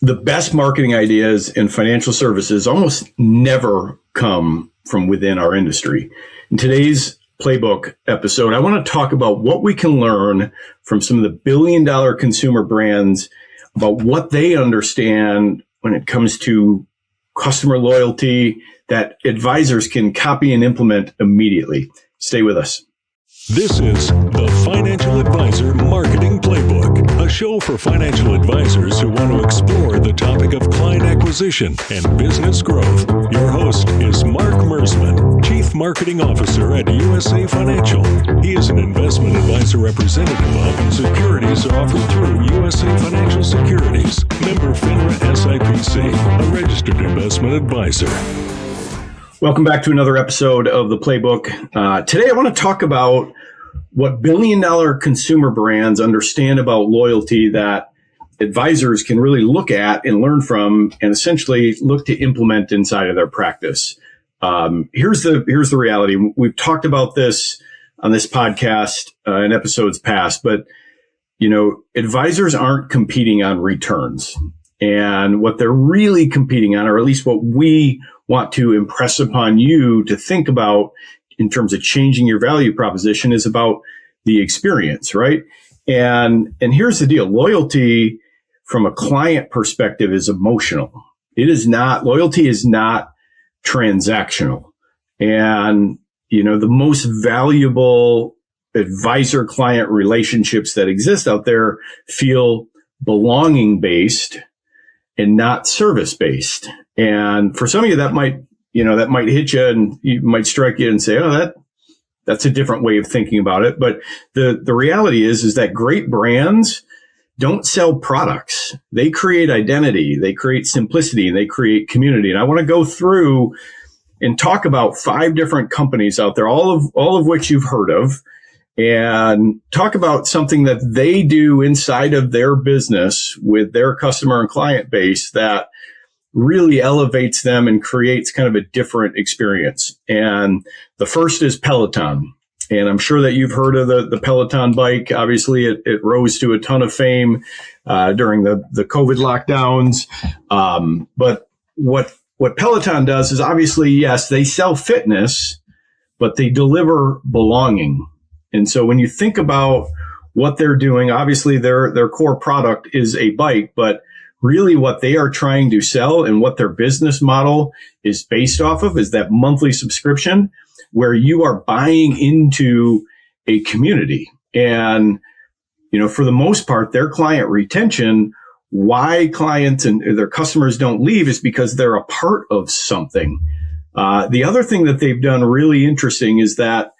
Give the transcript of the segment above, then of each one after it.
The best marketing ideas in financial services almost never come from within our industry. In today's Playbook episode, I want to talk about what we can learn from some of the billion-dollar consumer brands about what they understand when it comes to customer loyalty that advisors can copy and implement immediately. Stay with us. This is the Financial Advisor Marketing Playbook, a show for financial advisors who want to explore the topic of client acquisition and business growth. Your host is Mark Mersman, Chief Marketing Officer at USA Financial. He is an investment advisor representative of securities offered through USA Financial Securities, member FINRA SIPC, a registered investment advisor. Welcome back to another episode of the Playbook. Today I want to talk about what billion-dollar consumer brands understand about loyalty that advisors can really look at and learn from and essentially look to implement inside of their practice. Here's the reality. We've talked about this on this podcast in episodes past, but advisors aren't competing on returns. And what they're really competing on, or at least what we want to impress upon you to think about in terms of changing your value proposition, is about the experience, right? And here's the deal. Loyalty from a client perspective is emotional. Loyalty is not transactional. And, the most valuable advisor-client relationships that exist out there feel belonging based and not service based. And for some of you, that might hit you and you might strike you and say, oh, that's a different way of thinking about it. But the reality is that great brands don't sell products. They create identity, they create simplicity, and they create community. And I want to go through and talk about 5 different companies out there, all of which you've heard of, and talk about something that they do inside of their business with their customer and client base that really elevates them and creates kind of a different experience. And the first is Peloton. And I'm sure that you've heard of the Peloton bike. Obviously, it rose to a ton of fame during the COVID lockdowns. But what Peloton does is, obviously, yes, they sell fitness, but they deliver belonging. And so when you think about what they're doing, obviously their core product is a bike, but really what they are trying to sell and what their business model is based off of is that monthly subscription where you are buying into a community. And, for the most part, their client retention, why clients and their customers don't leave is because they're a part of something. The other thing that they've done really interesting is that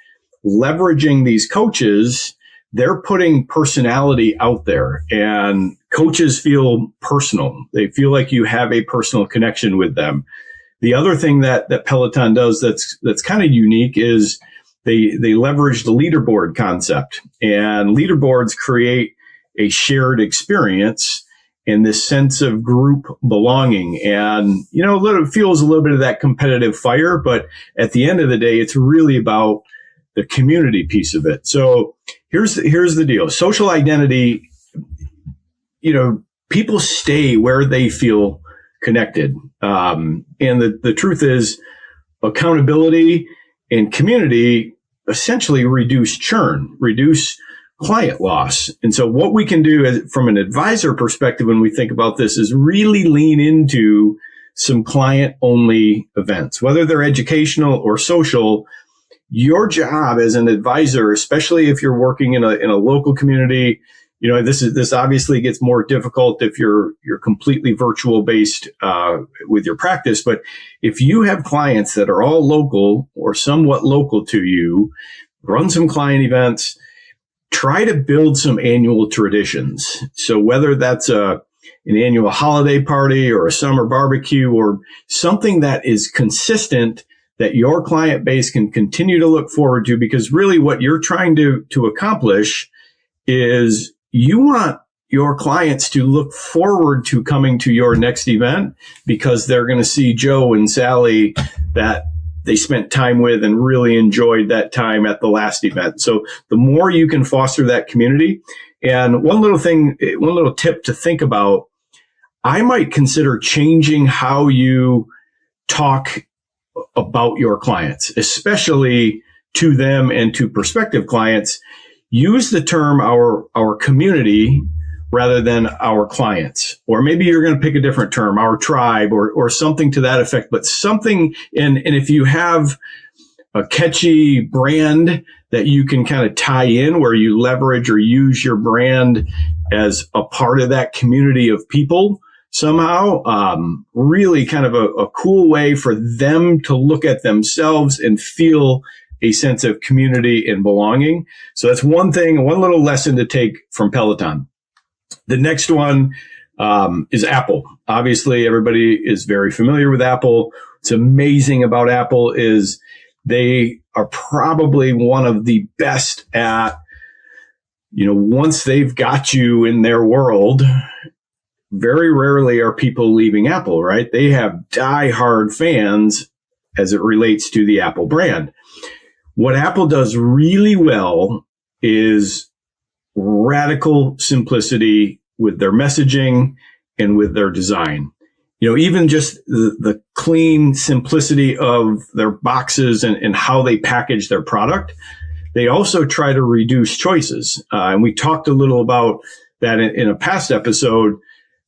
leveraging these coaches, they're putting personality out there, and coaches feel personal. They feel like you have a personal connection with them. The other thing that Peloton does that's kind of unique is they leverage the leaderboard concept, and leaderboards create a shared experience and this sense of group belonging. And, it feels a little bit of that competitive fire, but at the end of the day, it's really about the community piece of it. So here's the deal. Social identity, people stay where they feel connected. And the truth is accountability and community essentially reduce churn, reduce client loss. And so what we can do from an advisor perspective when we think about this is really lean into some client only events, whether they're educational or social. Your job as an advisor, especially if you're working in a local community, this obviously gets more difficult if you're completely virtual based with your practice. But if you have clients that are all local or somewhat local to you, run some client events, try to build some annual traditions. So whether that's an annual holiday party or a summer barbecue or something that is consistent that your client base can continue to look forward to, because really what you're trying to accomplish is you want your clients to look forward to coming to your next event because they're going to see Joe and Sally that they spent time with and really enjoyed that time at the last event. So the more you can foster that community. And one little tip to think about, I might consider changing how you talk about your clients, especially to them and to prospective clients. Use the term our community rather than our clients. Or maybe you're going to pick a different term, our tribe, or something to that effect, but something, and if you have a catchy brand that you can kind of tie in where you leverage or use your brand as a part of that community of people somehow, really kind of a cool way for them to look at themselves and feel a sense of community and belonging. So that's one thing, one little lesson to take from Peloton. The next one is Apple. Obviously, everybody is very familiar with Apple. What's amazing about Apple is they are probably one of the best at, once they've got you in their world, very rarely are people leaving Apple, right? They have diehard fans as it relates to the Apple brand. What Apple does really well is radical simplicity with their messaging and with their design. Even just the clean simplicity of their boxes and how they package their product. They also try to reduce choices. And we talked a little about that in a past episode,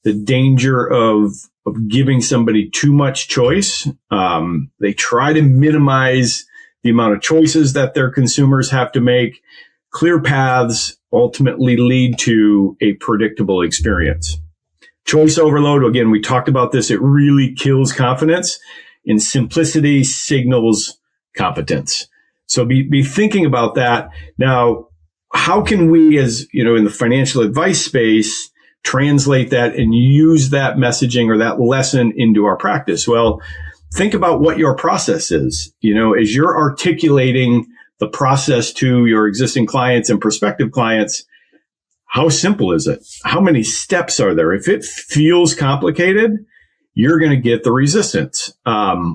the danger of giving somebody too much choice. They try to minimize the amount of choices that their consumers have to make. Clear paths ultimately lead to a predictable experience. Choice overload, again, we talked about this. It really kills confidence, and simplicity signals competence. So be thinking about that. Now, how can we, as in the financial advice space, translate that and use that messaging or that lesson into our practice? Well, think about what your process is. As you're articulating the process to your existing clients and prospective clients, how simple is it? How many steps are there? If it feels complicated, you're going to get the resistance.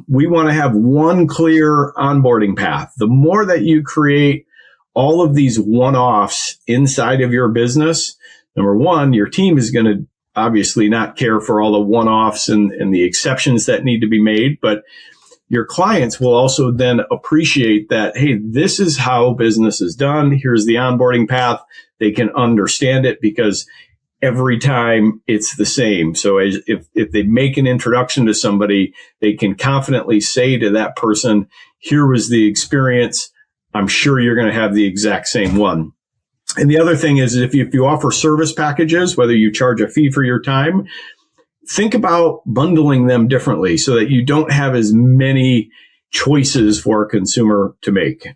We want to have one clear onboarding path. The more that you create all of these one-offs inside of your business, number one, your team is going to obviously not care for all the one-offs and the exceptions that need to be made, but your clients will also then appreciate that, hey, this is how business is done. Here's the onboarding path. They can understand it because every time it's the same. So if they make an introduction to somebody, they can confidently say to that person, here was the experience. I'm sure you're going to have the exact same one. And the other thing is if you offer service packages, whether you charge a fee for your time, think about bundling them differently so that you don't have as many choices for a consumer to make.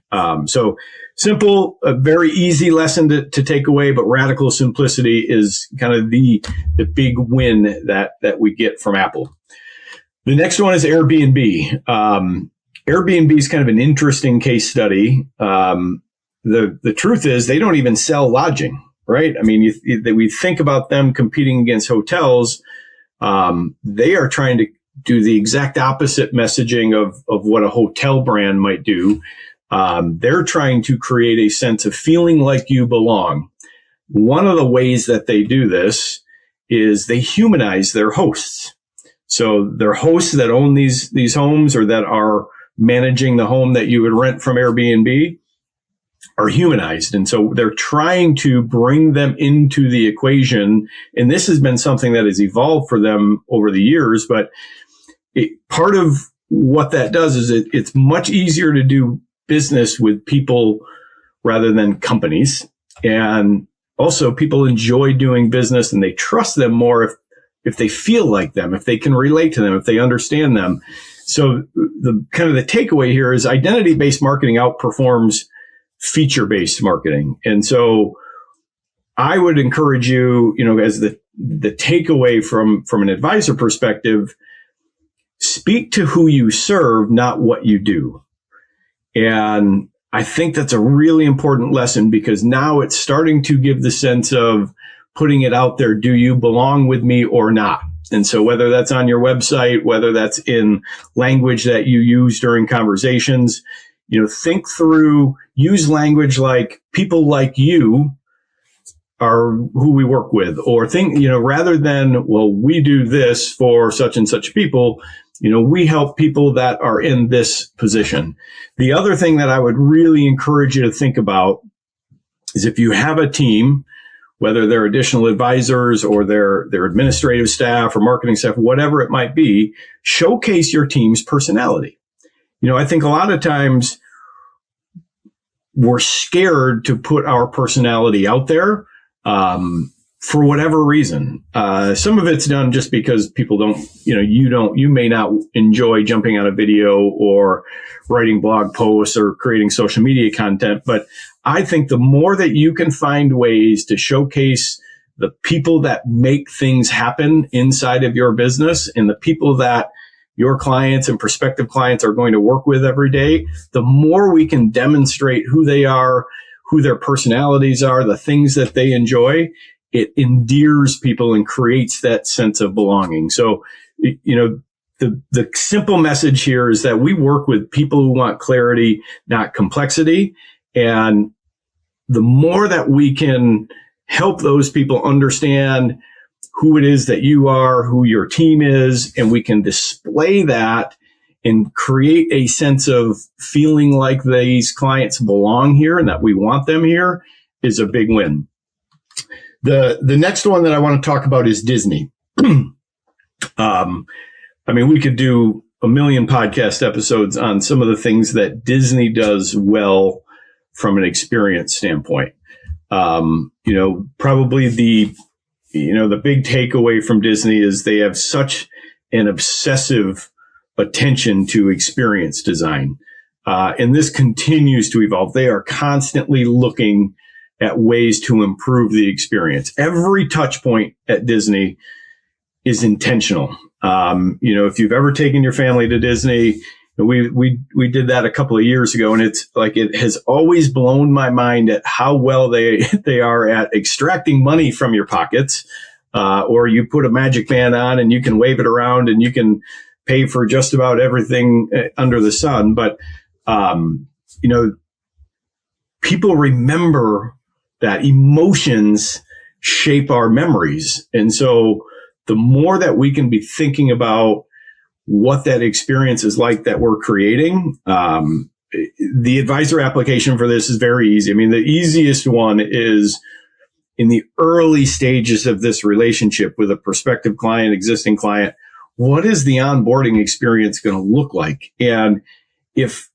So simple, a very easy lesson to take away, but radical simplicity is kind of the big win that we get from Apple. The next one is Airbnb. Airbnb is kind of an interesting case study. The truth is they don't even sell lodging, right? I mean, we think about them competing against hotels. They are trying to do the exact opposite messaging of what a hotel brand might do. They're trying to create a sense of feeling like you belong. One of the ways that they do this is they humanize their hosts. So their hosts that own these homes or that are managing the home that you would rent from Airbnb are humanized. And so they're trying to bring them into the equation. And this has been something that has evolved for them over the years. But part of what that does is it's much easier to do business with people rather than companies. And also people enjoy doing business and they trust them more if they feel like them, if they can relate to them, if they understand them. So the kind of the takeaway here is identity-based marketing outperforms feature-based marketing. And so I would encourage you, as the takeaway from an advisor perspective, speak to who you serve, not what you do. And I think that's a really important lesson because now it's starting to give the sense of putting it out there. Do you belong with me or not? And so whether that's on your website, whether that's in language that you use during conversations, think through, use language like people like you are who we work with, or rather than, well, we do this for such and such people, we help people that are in this position. The other thing that I would really encourage you to think about is if you have a team, whether they're additional advisors or their administrative staff or marketing staff, whatever it might be, showcase your team's personality. I think a lot of times we're scared to put our personality out there for whatever reason. Some of it's done just because people don't, you may not enjoy jumping on a video or writing blog posts or creating social media content. But I think the more that you can find ways to showcase the people that make things happen inside of your business and the people that your clients and prospective clients are going to work with every day, the more we can demonstrate who they are, who their personalities are, the things that they enjoy, it endears people and creates that sense of belonging. So, the simple message here is that we work with people who want clarity, not complexity. And the more that we can help those people understand who it is that you are, who your team is, and we can display that and create a sense of feeling like these clients belong here and that we want them here, is a big win. The next one that I want to talk about is Disney. We could do a million podcast episodes on some of the things that Disney does well from an experience standpoint. Probably the big takeaway from Disney is they have such an obsessive attention to experience design. And this continues to evolve. They are constantly looking at ways to improve the experience. Every touch point at Disney is intentional. If you've ever taken your family to Disney, we did that a couple of years ago, and it's like, it has always blown my mind at how well they are at extracting money from your pockets. Or you put a magic band on and you can wave it around and you can pay for just about everything under the sun. But, people remember that emotions shape our memories. And so the more that we can be thinking about what that experience is like that we're creating, the advisor application for this is very easy. The easiest one is in the early stages of this relationship with a prospective client, existing client. What is the onboarding experience going to look like? And if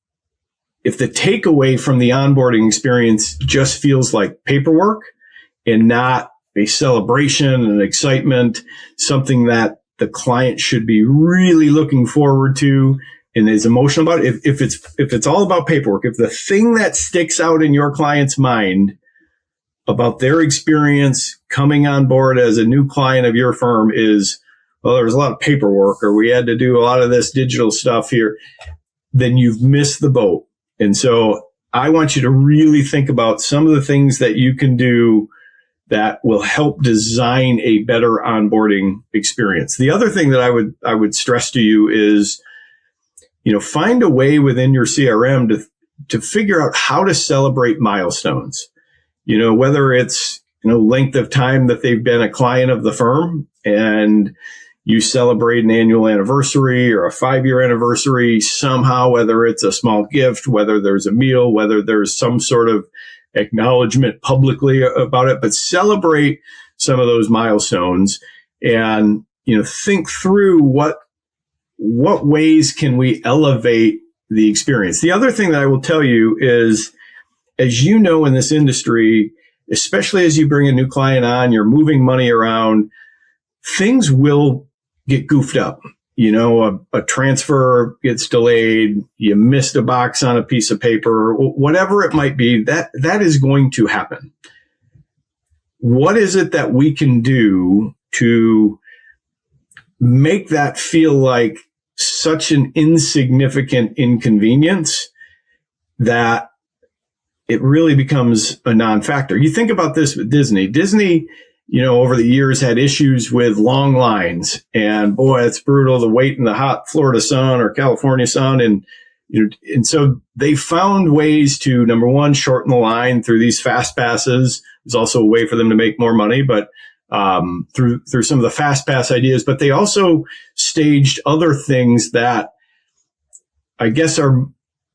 the takeaway from the onboarding experience just feels like paperwork and not a celebration and excitement, something that the client should be really looking forward to and is emotional about it, if it's all about paperwork, if the thing that sticks out in your client's mind about their experience coming on board as a new client of your firm is, well, there was a lot of paperwork, or we had to do a lot of this digital stuff here, then you've missed the boat. And so I want you to really think about some of the things that you can do that will help design a better onboarding experience. The other thing that I would stress to you is, find a way within your CRM to figure out how to celebrate milestones. Whether it's, length of time that they've been a client of the firm and you celebrate an annual anniversary or a 5-year anniversary somehow, whether it's a small gift, whether there's a meal, whether there's some sort of acknowledgement publicly about it, but celebrate some of those milestones and, think through what ways can we elevate the experience. The other thing that I will tell you is, as you know, in this industry, especially as you bring a new client on, you're moving money around, things will get goofed up. A transfer gets delayed, you missed a box on a piece of paper, whatever it might be, that is going to happen. What is it that we can do to make that feel like such an insignificant inconvenience that it really becomes a non-factor? You think about this with Disney. Disney, over the years had issues with long lines, and boy, it's brutal to wait in the hot Florida sun or California sun. And so they found ways to, number one, shorten the line through these fast passes, It's also a way for them to make more money, but through some of the fast pass ideas. But they also staged other things that I guess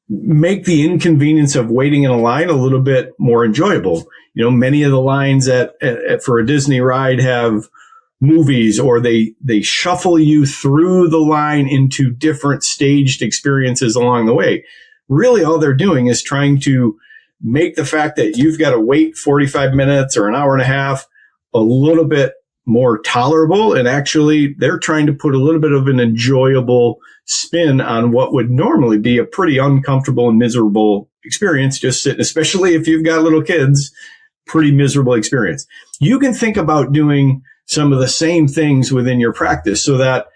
make the inconvenience of waiting in a line a little bit more enjoyable. Many of the lines for a Disney ride have movies, or they shuffle you through the line into different staged experiences along the way. Really, all they're doing is trying to make the fact that you've got to wait 45 minutes or an hour and a half a little bit more tolerable. And actually, they're trying to put a little bit of an enjoyable spin on what would normally be a pretty uncomfortable and miserable experience, just sitting, especially if you've got little kids, pretty miserable experience. You can think about doing some of the same things within your practice so that,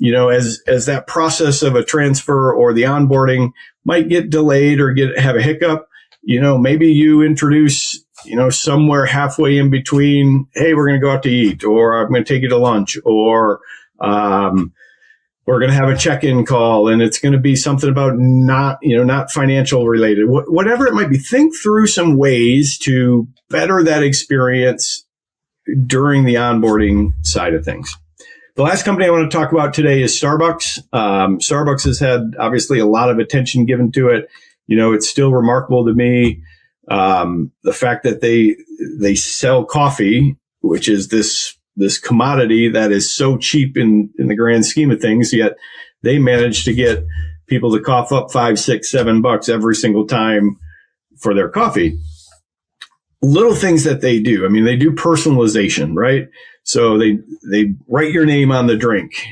as that process of a transfer or the onboarding might get delayed or have a hiccup, maybe you introduce, somewhere halfway in between, hey, we're going to go out to eat, or I'm going to take you to lunch, or we're going to have a check-in call, and it's going to be something about not financial related, whatever it might be. Think through some ways to better that experience during the onboarding side of things. The last company I want to talk about today is Starbucks. Starbucks has had obviously a lot of attention given to it. It's still remarkable to me, the fact that they sell coffee, which is this commodity that is so cheap in the grand scheme of things, yet they manage to get people to cough up $5, $6, $7 every single time for their coffee. Little things that they do. I mean, they do personalization, right? So they write your name on the drink.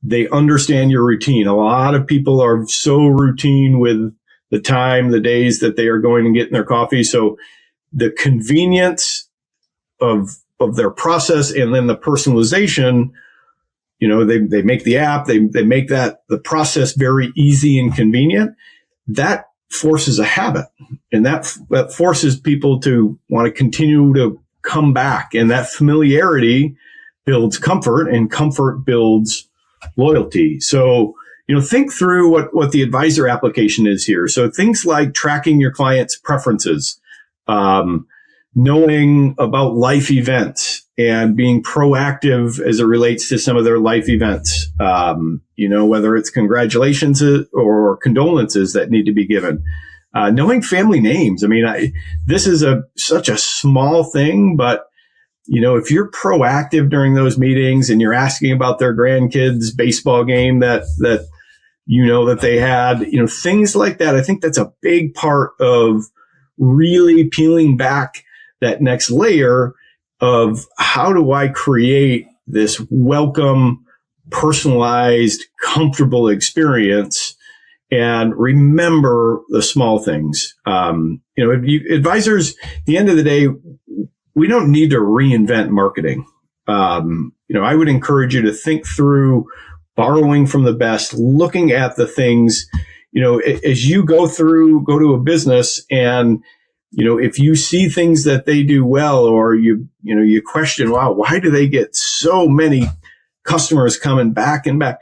They understand your routine. A lot of people are so routine with the time, the days that they are going to get in their coffee. So the convenience of their process, and then the personalization, they make the app, they make the process very easy and convenient. That forces a habit, and that forces people to want to continue to come back. And that familiarity builds comfort, and comfort builds loyalty. So, think through what the advisor application is here. So things like tracking your client's preferences, knowing about life events and being proactive as it relates to some of their life events, whether it's congratulations or condolences that need to be given. Knowing family names. I mean, this is such a small thing, but if you're proactive during those meetings and you're asking about their grandkids' baseball game that they had, things like that, I think that's a big part of really peeling back that next layer of how do I create this welcome, personalized, comfortable experience, and remember the small things. Advisors, at the end of the day, we don't need to reinvent marketing. I would encourage you to think through borrowing from the best, looking at the things, as you go to a business, and if you see things that they do well, or you question, wow, why do they get so many customers coming back and back?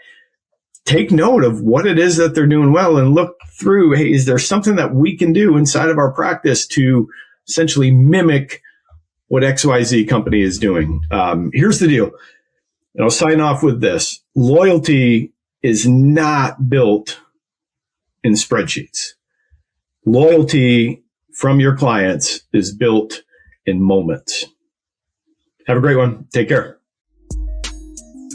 Take note of what it is that they're doing well, and look through, hey, is there something that we can do inside of our practice to essentially mimic what XYZ company is doing? Here's the deal, and I'll sign off with this. Loyalty is not built in spreadsheets. Loyalty from your clients is built in moments. Have a great one. Take care.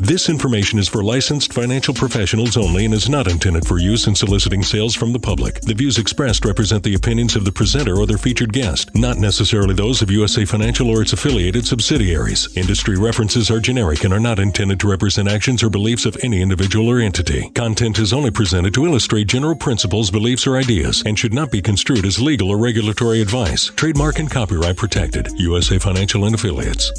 This information is for licensed financial professionals only and is not intended for use in soliciting sales from the public. The views expressed represent the opinions of the presenter or their featured guest, not necessarily those of USA Financial or its affiliated subsidiaries. Industry references are generic and are not intended to represent actions or beliefs of any individual or entity. Content is only presented to illustrate general principles, beliefs, or ideas and should not be construed as legal or regulatory advice. Trademark and copyright protected. USA Financial and Affiliates.